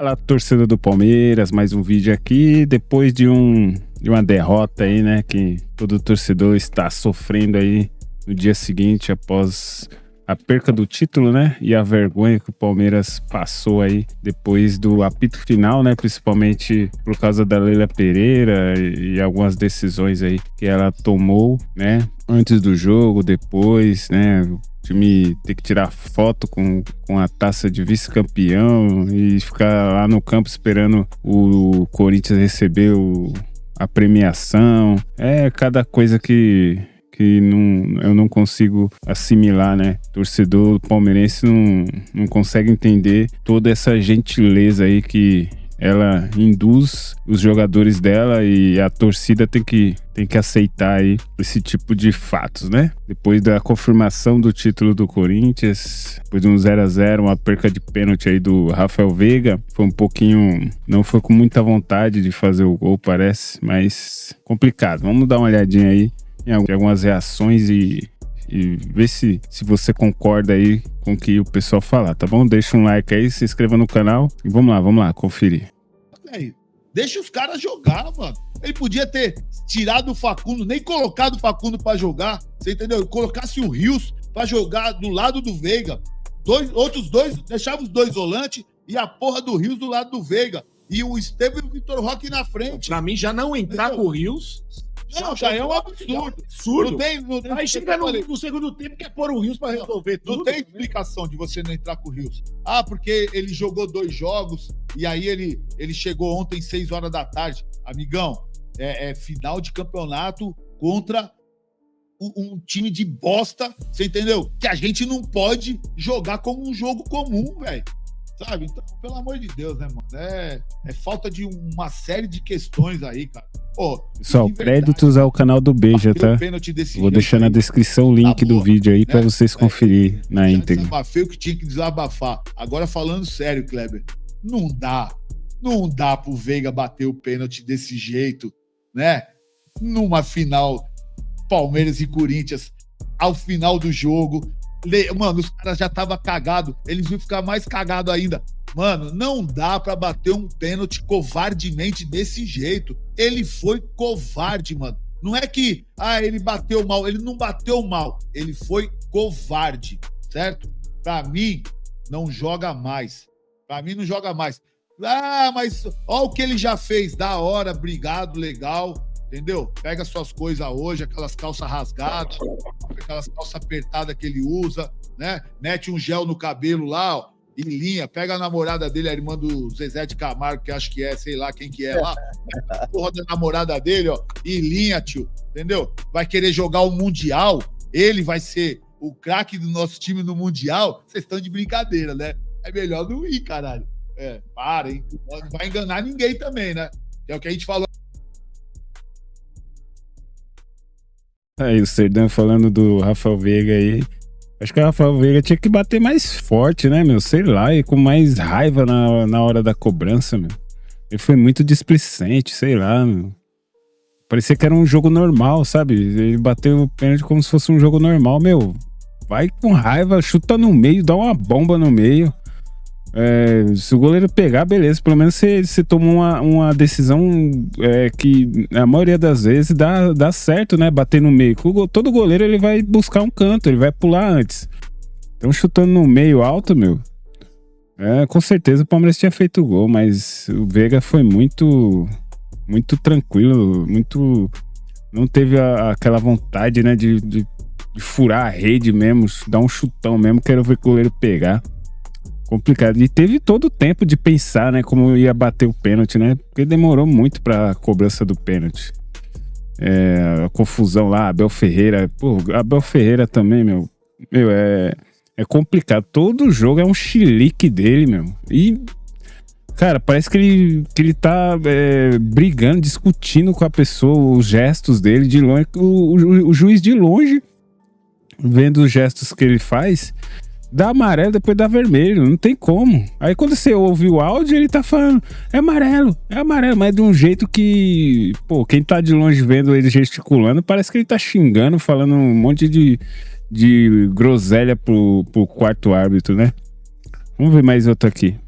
Fala, torcedor do Palmeiras, mais um vídeo aqui, depois de uma derrota aí, né, que todo torcedor está sofrendo aí no dia seguinte após a perca do título, né, e a vergonha que o Palmeiras passou aí depois do apito final, né, principalmente por causa da Leila Pereira e algumas decisões aí que ela tomou, né, antes do jogo, depois, né, o time ter que tirar foto com a taça de vice-campeão e ficar lá no campo esperando o Corinthians receber a premiação. É cada coisa que eu não consigo assimilar, né? Torcedor palmeirense não consegue entender toda essa gentileza aí que ela induz os jogadores dela, e a torcida tem que aceitar aí esse tipo de fatos, né? Depois da confirmação do título do Corinthians, depois de um 0-0, uma perca de pênalti aí do Rafael Veiga, foi um pouquinho, não foi com muita vontade de fazer o gol, parece, mas complicado. Vamos dar uma olhadinha aí em algumas reações e ver se você concorda aí com o que o pessoal falar, tá bom? Deixa um like aí, se inscreva no canal e vamos lá conferir. Deixa os caras jogar, mano. Ele podia ter tirado o Facundo, nem colocado o Facundo pra jogar, você entendeu? Colocasse o Rios pra jogar do lado do Veiga. Outros dois, deixava os dois volantes e a porra do Rios do lado do Veiga. E o Estevão e o Vitor Roque na frente. Pra mim, já não entrar com o Rios... Não, já é um absurdo. Absurdo. Não tem, aí chega no segundo tempo, quer pôr o Rios pra resolver tudo. Não tem explicação de você não entrar com o Rios. Ah, porque ele jogou 2 jogos e aí ele chegou ontem 6 horas da tarde. Amigão, é final de campeonato contra um time de bosta, você entendeu? Que a gente não pode jogar como um jogo comum, velho. Sabe? Então, pelo amor de Deus, né, mano? É falta de uma série de questões aí, cara. Pô, pessoal, créditos ao canal do Beija, tá? Vou deixar na descrição o link do vídeo aí, né, pra vocês conferir na íntegra. Desabafei o que tinha que desabafar. Agora, falando sério, Kleber, não dá pro Veiga bater o pênalti desse jeito, né? Numa final, Palmeiras e Corinthians, ao final do jogo. Mano, os caras já estavam cagados, eles iam ficar mais cagados ainda. Mano, não dá pra bater um pênalti covardemente desse jeito. Ele foi covarde, mano. Não é que, ele bateu mal. Ele não bateu mal. Ele foi covarde, certo? Pra mim, não joga mais. Pra mim, não joga mais. Ah, mas ó o que ele já fez. Da hora, obrigado, legal. Entendeu? Pega suas coisas hoje, aquelas calças rasgadas, aquelas calças apertadas que ele usa, né? Mete um gel no cabelo lá, ó, e linha. Pega a namorada dele, a irmã do Zezé de Camargo, que acho que é, sei lá quem que é lá. A porra da namorada dele, ó, e linha, tio. Entendeu? Vai querer jogar o Mundial, ele vai ser o craque do nosso time no Mundial. Vocês estão de brincadeira, né? É melhor não ir, caralho. Para, hein? Não vai enganar ninguém também, né? É o que a gente falou. Aí o Serdão falando do Rafael Veiga aí. Acho que o Rafael Veiga tinha que bater mais forte, né, meu? Sei lá, e com mais raiva na hora da cobrança, meu. Ele foi muito displicente, sei lá, meu. Parecia que era um jogo normal, sabe? Ele bateu o pênalti como se fosse um jogo normal, meu. Vai com raiva, chuta no meio, dá uma bomba no meio. Se o goleiro pegar, beleza. Pelo menos você toma uma decisão que a maioria das vezes dá certo, né? Bater no meio. Todo goleiro ele vai buscar um canto, ele vai pular antes. Então chutando no meio alto, meu. Com certeza o Palmeiras tinha feito o gol, mas o Veiga foi muito tranquilo, não teve aquela vontade, né? De furar a rede mesmo, dar um chutão mesmo. Quero ver o goleiro pegar. Complicado. E teve todo o tempo de pensar, né, como ia bater o pênalti, né? Porque demorou muito pra cobrança do pênalti. A confusão lá, Abel Ferreira. Pô, Abel Ferreira também, meu. É complicado. Todo jogo é um chilique dele, meu. E, cara, parece que ele tá brigando, discutindo com a pessoa, os gestos dele de longe. O juiz de longe, vendo os gestos que ele faz, dá amarelo, depois dá vermelho, não tem como. Aí quando você ouve o áudio, ele tá falando, é amarelo, mas de um jeito que, pô, quem tá de longe vendo ele gesticulando, parece que ele tá xingando, falando um monte de groselha pro quarto árbitro, né? Vamos ver mais outro aqui.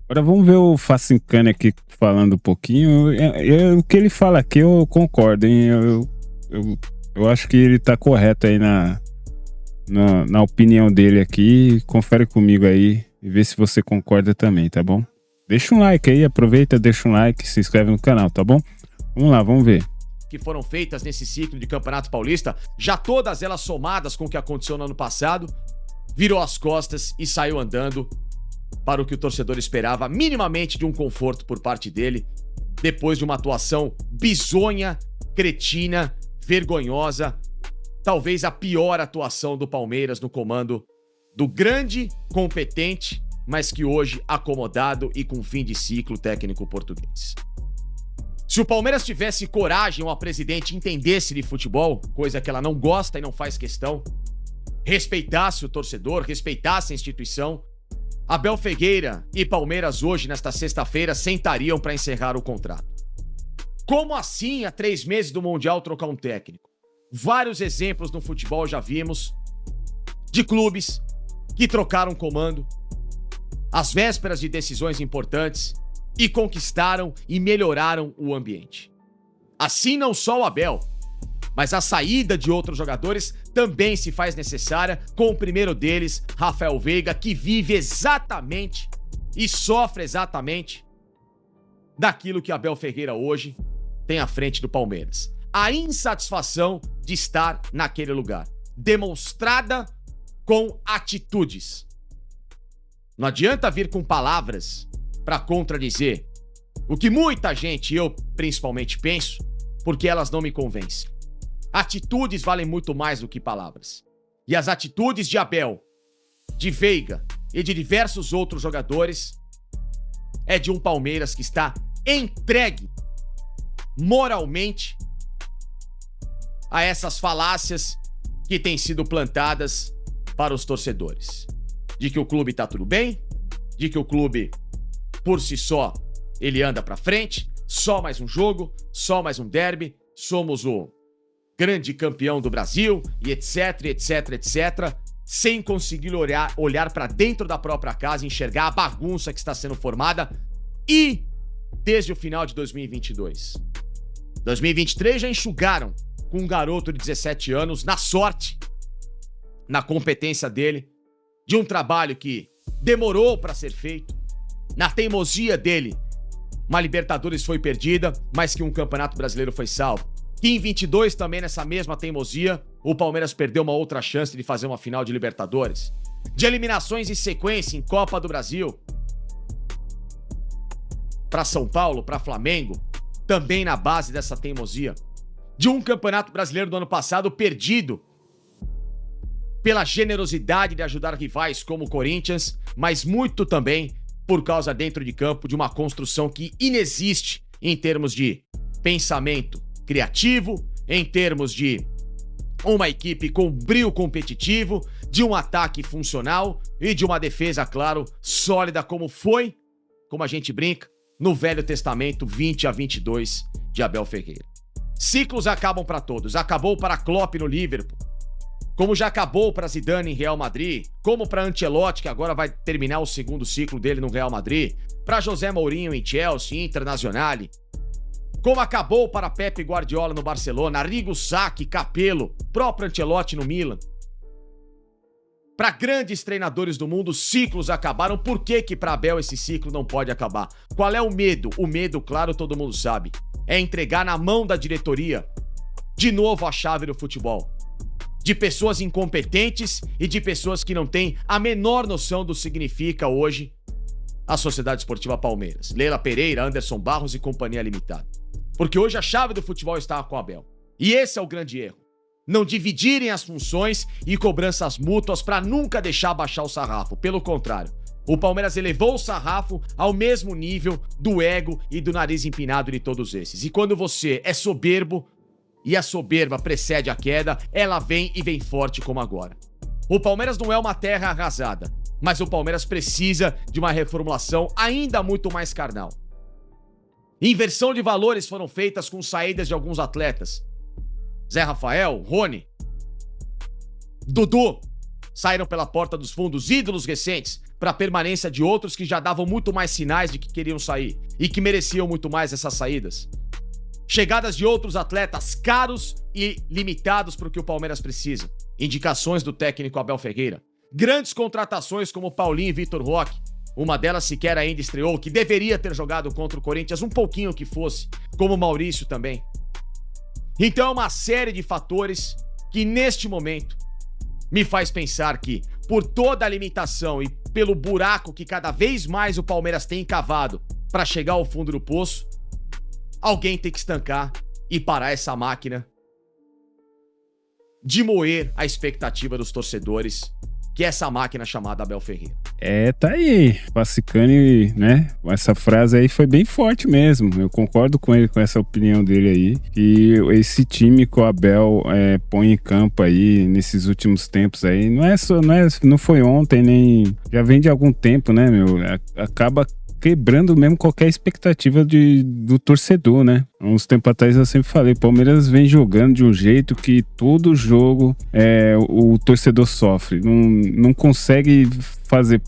Agora vamos ver o Facincani aqui falando um pouquinho. O que ele fala aqui eu concordo, hein? Eu acho que ele tá correto aí na opinião dele aqui. Confere comigo aí e vê se você concorda também, tá bom? Deixa um like aí, aproveita, deixa um like, se inscreve no canal, tá bom? Vamos lá, vamos ver. Que foram feitas nesse ciclo de Campeonato Paulista, já todas elas somadas com o que aconteceu no ano passado, virou as costas e saiu andando para o que o torcedor esperava, minimamente de um conforto por parte dele, depois de uma atuação bizonha, cretina, vergonhosa, talvez a pior atuação do Palmeiras no comando do grande, competente, mas que hoje acomodado e com fim de ciclo técnico português. Se o Palmeiras tivesse coragem ou a presidente entendesse de futebol, coisa que ela não gosta e não faz questão, respeitasse o torcedor, respeitasse a instituição, Abel Ferreira e Palmeiras hoje, nesta sexta-feira, sentariam para encerrar o contrato. Como assim, há 3 meses do Mundial, trocar um técnico? Vários exemplos no futebol já vimos de clubes que trocaram comando às vésperas de decisões importantes e conquistaram e melhoraram o ambiente. Assim, não só o Abel, mas a saída de outros jogadores também se faz necessária, com o primeiro deles, Rafael Veiga, que vive exatamente e sofre exatamente daquilo que Abel Ferreira hoje tem à frente do Palmeiras. A insatisfação de estar naquele lugar, demonstrada com atitudes. Não adianta vir com palavras para contradizer o que muita gente, eu principalmente, penso, porque elas não me convencem. Atitudes valem muito mais do que palavras. E as atitudes de Abel, de Veiga e de diversos outros jogadores é de um Palmeiras que está entregue moralmente a essas falácias que têm sido plantadas para os torcedores. De que o clube tá tudo bem, de que o clube, por si só, ele anda pra frente, só mais um jogo, só mais um derby, somos o grande campeão do Brasil, e etc, etc, etc, sem conseguir olhar para dentro da própria casa e enxergar a bagunça que está sendo formada, e desde o final de 2022. 2023 já enxugaram com um garoto de 17 anos, na sorte, na competência dele, de um trabalho que demorou para ser feito, na teimosia dele, uma Libertadores foi perdida, mas que um Campeonato Brasileiro foi salvo. Que em 22 também, nessa mesma teimosia, o Palmeiras perdeu uma outra chance de fazer uma final de Libertadores. De eliminações em sequência em Copa do Brasil. Para São Paulo, para Flamengo, também na base dessa teimosia. De um Campeonato Brasileiro do ano passado perdido pela generosidade de ajudar rivais como o Corinthians, mas muito também por causa dentro de campo de uma construção que inexiste em termos de pensamento criativo, em termos de uma equipe com brio competitivo, de um ataque funcional e de uma defesa, claro, sólida como foi, como a gente brinca, no Velho Testamento 20-22 de Abel Ferreira. Ciclos acabam para todos. Acabou para Klopp no Liverpool, como já acabou para Zidane em Real Madrid, como para Ancelotti, que agora vai terminar o segundo ciclo dele no Real Madrid, para José Mourinho em Chelsea, Internazionale, como acabou para Pepe Guardiola no Barcelona, Arrigo Sacchi, Capello, próprio Ancelotti no Milan. Para grandes treinadores do mundo, ciclos acabaram. Por que que para Abel esse ciclo não pode acabar? Qual é o medo? O medo, claro, todo mundo sabe, é entregar na mão da diretoria de novo a chave do futebol. De pessoas incompetentes e de pessoas que não têm a menor noção do que significa hoje a Sociedade Esportiva Palmeiras. Leila Pereira, Anderson Barros e Companhia Limitada. Porque hoje a chave do futebol está com o Abel. E esse é o grande erro. Não dividirem as funções e cobranças mútuas para nunca deixar baixar o sarrafo. Pelo contrário, o Palmeiras elevou o sarrafo ao mesmo nível do ego e do nariz empinado de todos esses. E quando você é soberbo e a soberba precede a queda, ela vem e vem forte como agora. O Palmeiras não é uma terra arrasada, mas o Palmeiras precisa de uma reformulação ainda muito mais carnal. Inversão de valores foram feitas com saídas de alguns atletas. Zé Rafael, Rony, Dudu saíram pela porta dos fundos, ídolos recentes. para a permanência de outros que já davam muito mais sinais de que queriam sair e que mereciam muito mais essas saídas. Chegadas de outros atletas caros e limitados para o que o Palmeiras precisa. Indicações do técnico Abel Ferreira. Grandes contratações como Paulinho e Vitor Roque. Uma delas sequer ainda estreou, que deveria ter jogado contra o Corinthians um pouquinho que fosse, como o Maurício também. Então é uma série de fatores que neste momento me faz pensar que, por toda a limitação e pelo buraco que cada vez mais o Palmeiras tem cavado para chegar ao fundo do poço, alguém tem que estancar e parar essa máquina de moer a expectativa dos torcedores, que é essa máquina chamada Abel Ferreira. Tá aí. Passicani, né? Essa frase aí foi bem forte mesmo. Eu concordo com ele, com essa opinião dele aí. Que esse time que o Abel põe em campo aí nesses últimos tempos aí, não foi ontem, nem. Já vem de algum tempo, né, meu? Acaba quebrando mesmo qualquer expectativa do torcedor, né? Uns tempos atrás eu sempre falei, Palmeiras vem jogando de um jeito que todo jogo o torcedor sofre, não consegue fazer,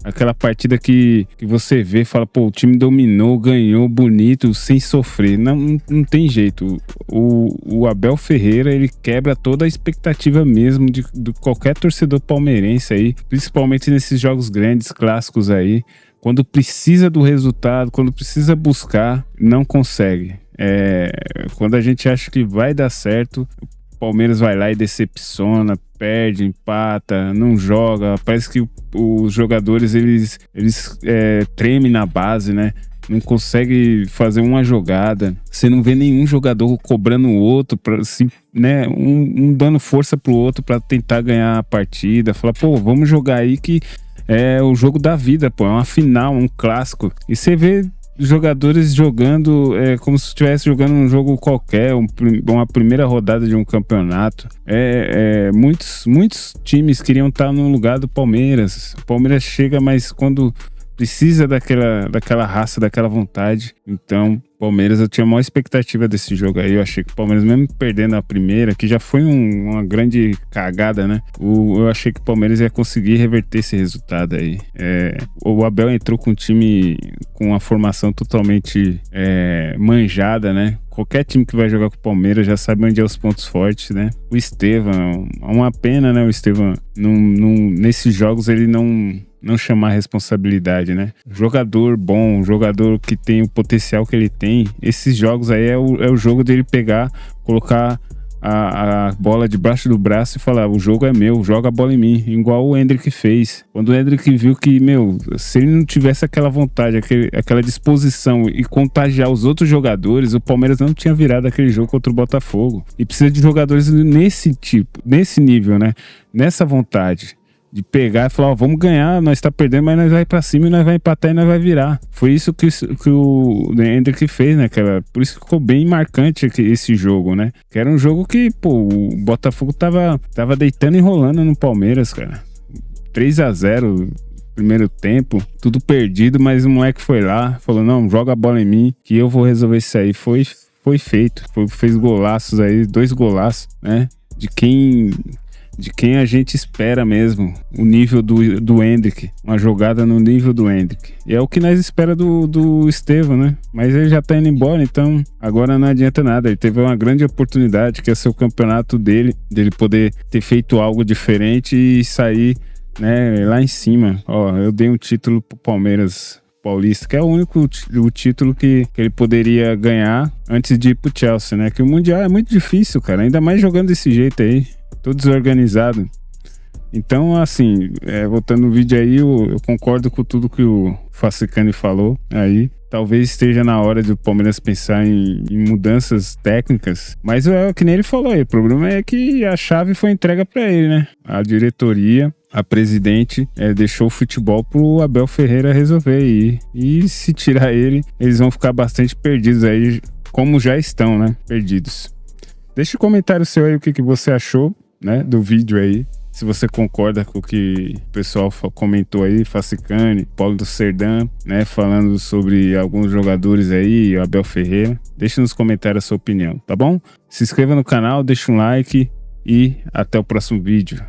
aquela partida que você vê, fala, o time dominou, ganhou, bonito, sem sofrer, não tem jeito. O Abel Ferreira, ele quebra toda a expectativa mesmo de qualquer torcedor palmeirense aí, principalmente nesses jogos grandes, clássicos aí. Quando precisa do resultado, quando precisa buscar, não consegue. Quando a gente acha que vai dar certo, o Palmeiras vai lá e decepciona, perde, empata, não joga. Parece que os jogadores, eles tremem na base, né? Não consegue fazer uma jogada. Você não vê nenhum jogador cobrando o outro, né? Um dando força pro outro para tentar ganhar a partida. Falar, vamos jogar aí que é o jogo da vida, é uma final, um clássico. E você vê jogadores jogando como se estivesse jogando um jogo qualquer, uma primeira rodada de um campeonato. Muitos times queriam estar no lugar do Palmeiras. O Palmeiras chega, mas quando precisa daquela raça, daquela vontade. Então, Palmeiras, eu tinha a maior expectativa desse jogo aí. Eu achei que o Palmeiras, mesmo perdendo a primeira, que já foi uma grande cagada, né? Eu achei que o Palmeiras ia conseguir reverter esse resultado aí. O Abel entrou com um time com uma formação totalmente manjada, né? Qualquer time que vai jogar com o Palmeiras já sabe onde é os pontos fortes, né? O Estevão, é uma pena, né? O Estevão, nesses jogos, ele não chamar responsabilidade, né? Jogador bom, jogador que tem o potencial que ele tem, esses jogos aí é o jogo dele pegar, colocar a bola debaixo do braço e falar, o jogo é meu, joga a bola em mim, igual o Endrick fez. Quando o Endrick viu que, se ele não tivesse aquela vontade, aquela disposição e contagiar os outros jogadores, o Palmeiras não tinha virado aquele jogo contra o Botafogo. E precisa de jogadores nesse nível, né? Nessa vontade de pegar e falar, vamos ganhar, nós tá perdendo, mas nós vai pra cima e nós vai empatar e nós vai virar. Foi isso que o Endrick fez, né, cara? Por isso que ficou bem marcante esse jogo, né? Que era um jogo que, o Botafogo tava deitando e rolando no Palmeiras, cara. 3-0, primeiro tempo, tudo perdido, mas o moleque foi lá, falou, não, joga a bola em mim, que eu vou resolver isso aí. Foi feito. Fez golaços aí, 2 golaços, né? De quem a gente espera mesmo, o nível do Endrick, uma jogada no nível do Endrick. E é o que nós espera do Estevão, né? Mas ele já tá indo embora, então agora não adianta nada. Ele teve uma grande oportunidade, que é ser o campeonato dele poder ter feito algo diferente e sair, né, lá em cima. Eu dei um título pro Palmeiras Paulista, que é o único título que ele poderia ganhar antes de ir pro Chelsea, né? Que o Mundial é muito difícil, cara, ainda mais jogando desse jeito aí. Todo desorganizado. Então, assim, voltando no vídeo aí, eu concordo com tudo que o Facicani falou aí. Talvez esteja na hora do Palmeiras pensar em mudanças técnicas. Mas é que nem ele falou aí, o problema é que a chave foi entregue para ele, né? A diretoria, a presidente, deixou o futebol pro Abel Ferreira resolver. E se tirar ele, eles vão ficar bastante perdidos aí, como já estão, né? Perdidos. Deixa um comentário seu aí, o que você achou, né, do vídeo aí. Se você concorda com o que o pessoal comentou aí, Facicani, Paulo do Serdã, né, falando sobre alguns jogadores aí, o Abel Ferreira. Deixa nos comentários a sua opinião, tá bom? Se inscreva no canal, deixa um like e até o próximo vídeo.